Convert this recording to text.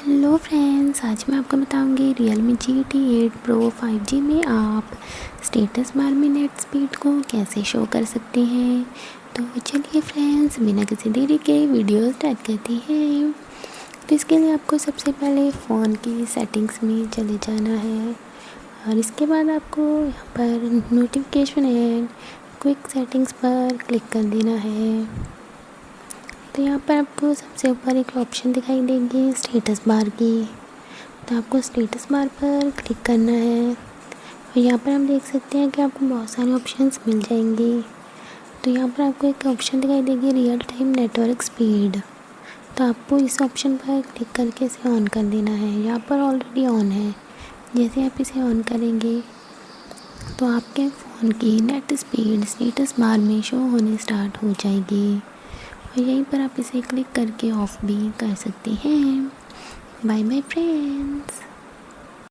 Hello friends, आज मैं आपको बताऊंगी Realme GT8 Pro 5G में आप स्टेटस बार में नेट स्पीड को कैसे शो कर सकते हैं। तो चलिए फ्रेंड्स, बिना किसी देरी के वीडियो स्टार्ट करते हैं। तो इसके लिए आपको सबसे पहले फ़ोन की सेटिंग्स में चले जाना है और इसके बाद आपको यहाँ पर नोटिफिकेशन एंड क्विक सेटिंग्स पर क्लिक कर देना है। तो यहाँ पर आपको सबसे ऊपर एक ऑप्शन दिखाई देगी स्टेटस बार की, तो आपको स्टेटस बार पर क्लिक करना है और यहाँ पर हम देख सकते हैं कि आपको बहुत सारे ऑप्शंस मिल जाएंगे। तो यहाँ पर आपको एक ऑप्शन दिखाई देगी रियल टाइम नेटवर्क स्पीड, तो आपको इस ऑप्शन पर क्लिक करके इसे ऑन कर देना है। यहाँ पर ऑलरेडी ऑन है। जैसे आप इसे ऑन करेंगे तो आपके फ़ोन की नेट स्पीड स्टेटस बार में शो होने स्टार्ट हो जाएगी और यहीं पर आप इसे क्लिक करके ऑफ भी कर सकते हैं। Bye bye friends.